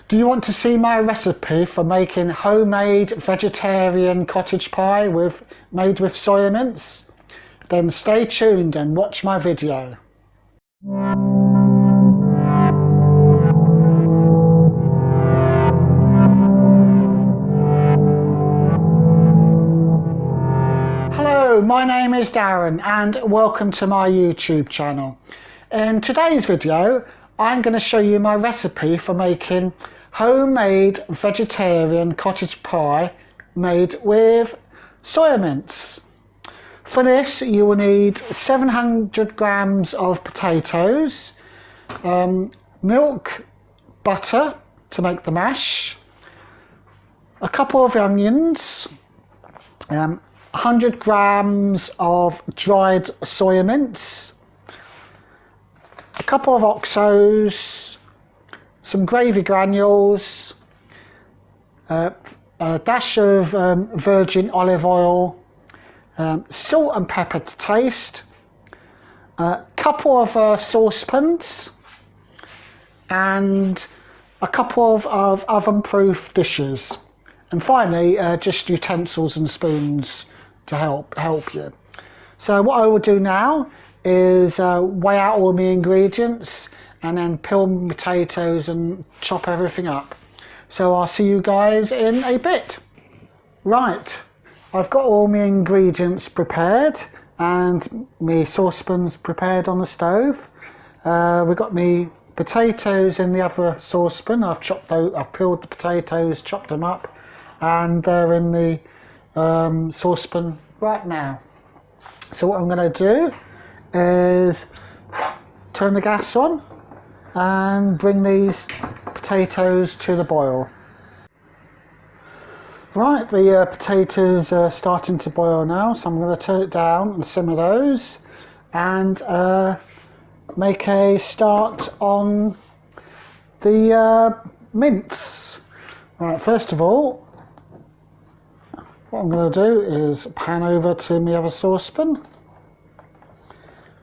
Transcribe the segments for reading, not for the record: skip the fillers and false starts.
Do you want to see my recipe for making homemade vegetarian cottage pie made with soya mince? Then stay tuned and watch my video. Hello, my name is Darren and welcome to my YouTube channel. In today's video, I'm going to show you my recipe for making homemade vegetarian cottage pie made with soya mince. For this you will need 700 grams of potatoes, milk, butter to make the mash, a couple of onions, 100 grams of dried soya mince, a couple of oxos, some gravy granules, a dash of virgin olive oil, salt and pepper to taste, a couple of saucepans, and a couple of oven-proof dishes, and finally just utensils and spoons to help you. So what I will do now is weigh out all my ingredients and then peel my potatoes and chop everything up. So I'll see you guys in a bit. Right, I've got all my ingredients prepared and my saucepans prepared on the stove. We've got my potatoes in the other saucepan. I've peeled the potatoes, chopped them up, and they're in the saucepan right now. So what I'm going to do is turn the gas on and bring these potatoes to the boil. Right, the potatoes are starting to boil now, so I'm going to turn it down and simmer those and make a start on the mince. Right, first of all, what I'm going to do is pan over to my other saucepan,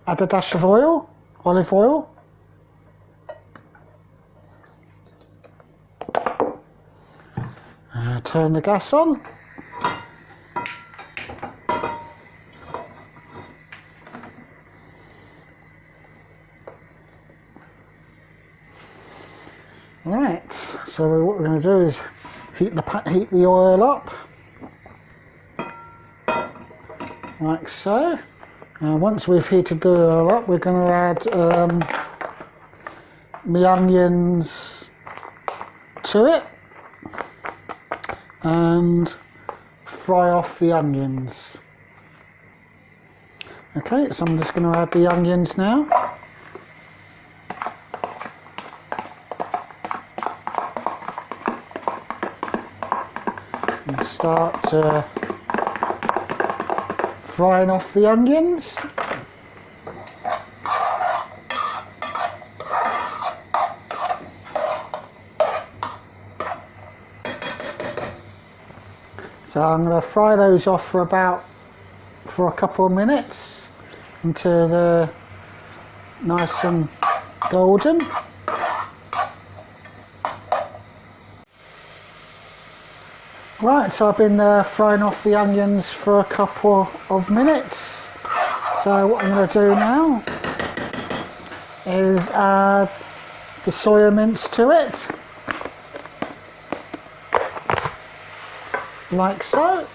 add a dash of oil, olive oil, turn the gas on, right, so what we're going to do is heat the oil up like so. Once we've heated the oil up, we're going to add my onions to it and fry off the onions. Okay, so I'm just going to add the onions now. And start frying off the onions. So I'm going to fry those off for a couple of minutes until they're nice and golden. Right, so I've been frying off the onions for a couple of minutes. So what I'm going to do now is add the soya mince to it, like so.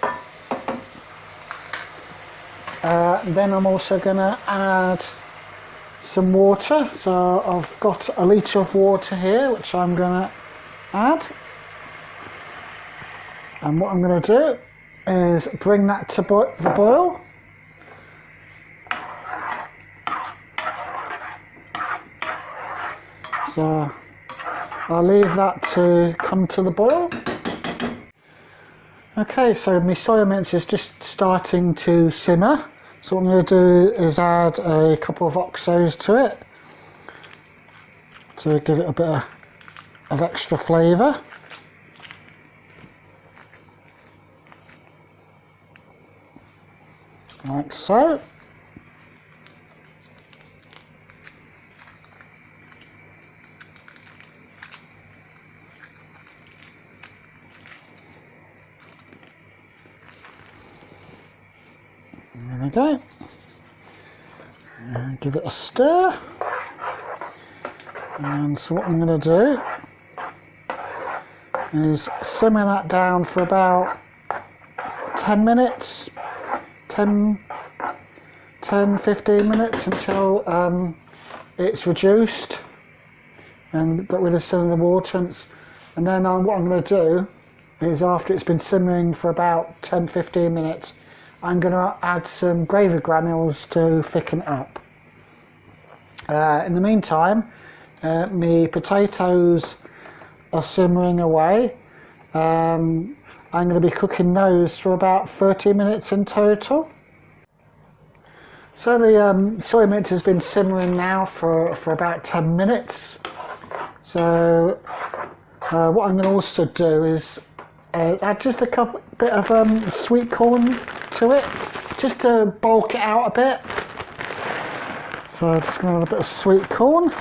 Then I'm also going to add some water. So I've got a litre of water here, which I'm going to add. And what I'm going to do is bring that to the boil. So I'll leave that to come to the boil. Okay, so my soya mince is just starting to simmer. So what I'm going to do is add a couple of oxos to it to give it a bit of extra flavour. Like so. we go. And give it a stir. And so what I'm going to do is simmer that down for about 10 minutes, 10, 15 minutes until it's reduced and got rid of some of the water. And then what I'm going to do is, after it's been simmering for about 10-15 minutes, I'm going to add some gravy granules to thicken it up. In the meantime, my potatoes are simmering away. I'm going to be cooking those for about 30 minutes in total. So the soy mince has been simmering now for about 10 minutes. So what I'm going to also do is add just a bit of sweet corn to it, just to bulk it out a bit. So just going to add a bit of sweet corn.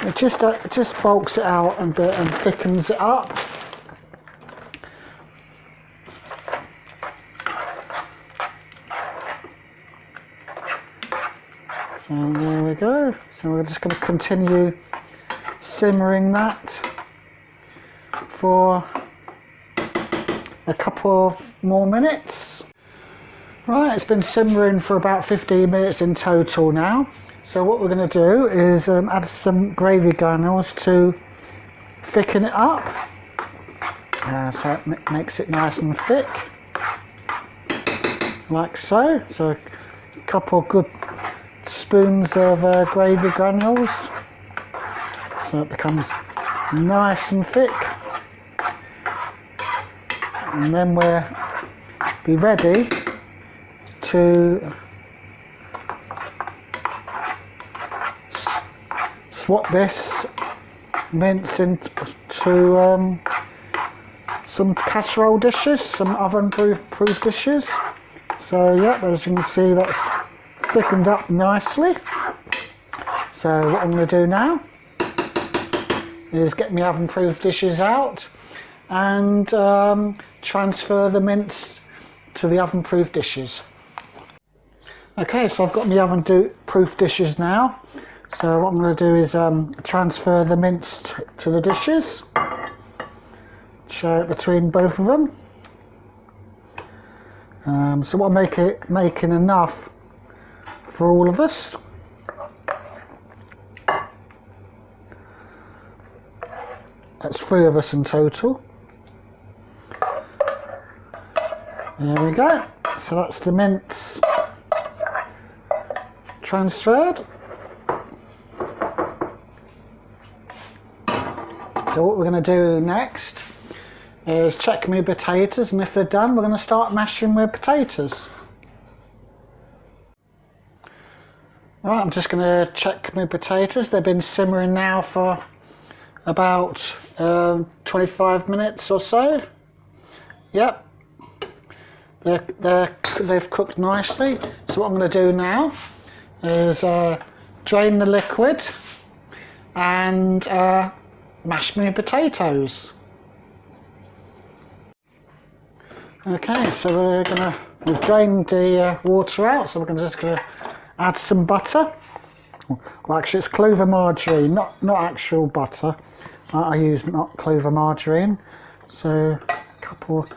It just bulks it out a bit and thickens it up. So there we go. So we're just going to continue simmering that for a couple of more minutes. Right, it's been simmering for about 15 minutes in total now. So what we're going to do is add some gravy granules to thicken it up. So it makes it nice and thick, like so. So a couple of good spoons of gravy granules, so it becomes nice and thick. And then we'll be ready to swap this mince into some casserole dishes, some oven-proof dishes. So yeah, as you can see, that's thickened up nicely. So what I'm going to do now is get my oven-proof dishes out and transfer the mince to the oven-proof dishes. Okay, so I've got my oven-proof dishes now. So what I'm going to do is transfer the mince to the dishes. Share it between both of them. So what I'm making enough for all of us. That's 3 of us in total. There we go. So that's the mince transferred. So what we're going to do next is check my potatoes, and if they're done, we're going to start mashing my potatoes. Right, I'm just going to check my potatoes. They've been simmering now for about 25 minutes or so. Yep, they've cooked nicely. So what I'm going to do now is drain the liquid and mash my potatoes. Okay, so we've drained the water out, so we're just going to add some butter. Well, actually it's clover margarine, not actual butter. I use not clover margarine. So a couple of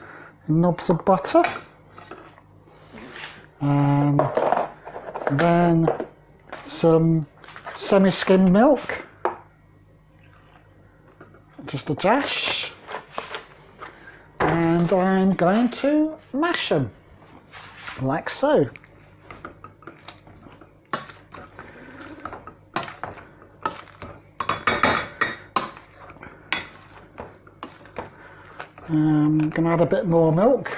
knobs of butter. And then some semi-skimmed milk. Just a dash. And I'm going to mash them, like so. I'm going to add a bit more milk,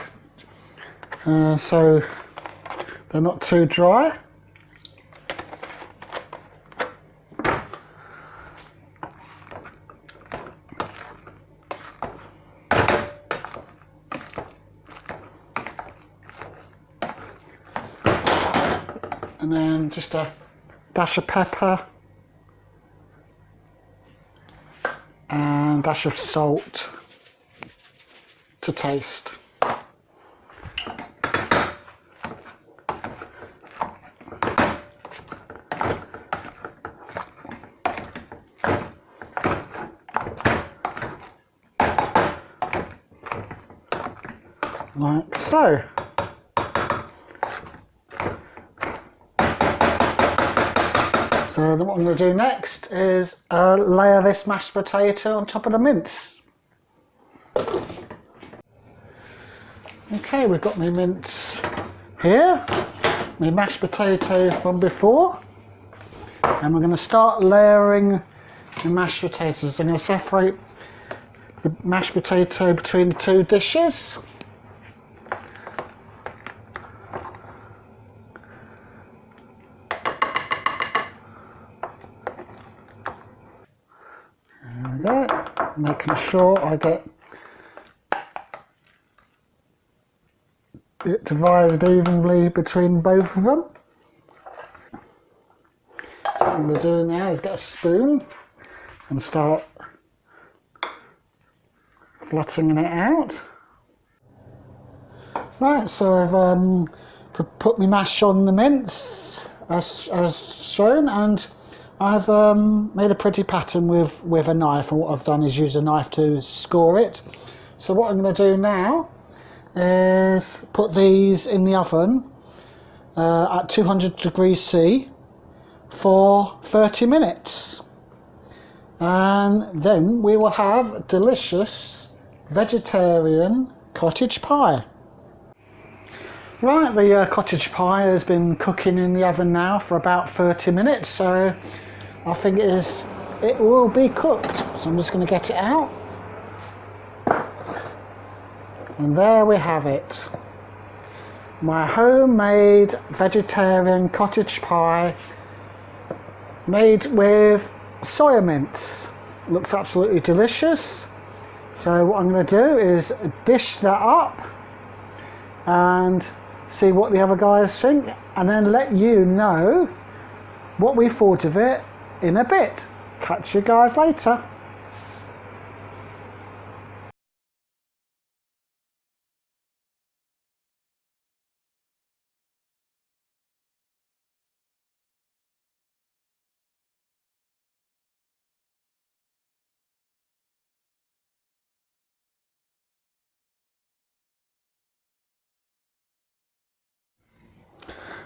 so they're not too dry. And then just a dash of pepper and a dash of salt to taste. like so. So then what I'm going to do next is layer this mashed potato on top of the mince. Okay, we've got my mince here, my mashed potato from before, and we're going to start layering the mashed potatoes. I'm going to separate the mashed potato between the two dishes. There we go, making sure I get it divided evenly between both of them. So what I'm going to do now is get a spoon and start flattening it out. Right, so I've put my mash on the mince as shown, and I've made a pretty pattern with a knife, and what I've done is use a knife to score it. So what I'm going to do now is put these in the oven at 200 degrees C for 30 minutes, and then we will have delicious vegetarian cottage pie. Right, the cottage pie has been cooking in the oven now for about 30 minutes, so I think it will be cooked. So I'm just going to get it out. And there we have it. My homemade vegetarian cottage pie made with soya mince. Looks absolutely delicious. So what I'm going to do is dish that up and see what the other guys think, and then let you know what we thought of it in a bit. Catch you guys later.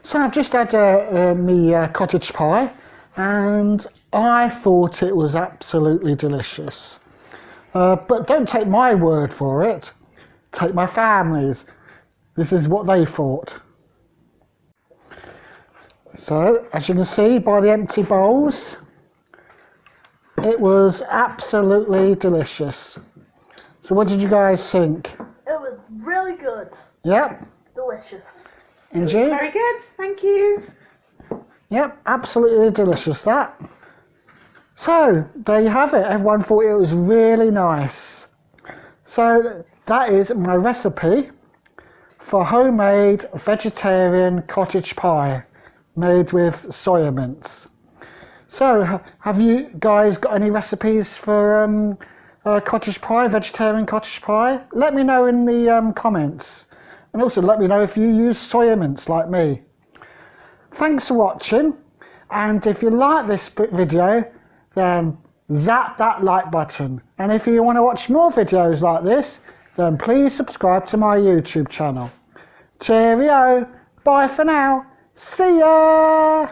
So I've just had me cottage pie, and I thought it was absolutely delicious. But don't take my word for it, take my family's. This is what they thought. So, as you can see by the empty bowls, it was absolutely delicious. So what did you guys think? It was really good. Yep. Delicious. And you? Very good, thank you. Yep, absolutely delicious that. So, there you have it. Everyone thought it was really nice. So, that is my recipe for homemade vegetarian cottage pie made with soya mince. So, have you guys got any recipes for cottage pie, vegetarian cottage pie? Let me know in the comments. And also let me know if you use soya mince like me. Thanks for watching, and if you like this video, then zap that like button. And if you want to watch more videos like this, then please subscribe to my YouTube channel. Cheerio, bye for now, see ya!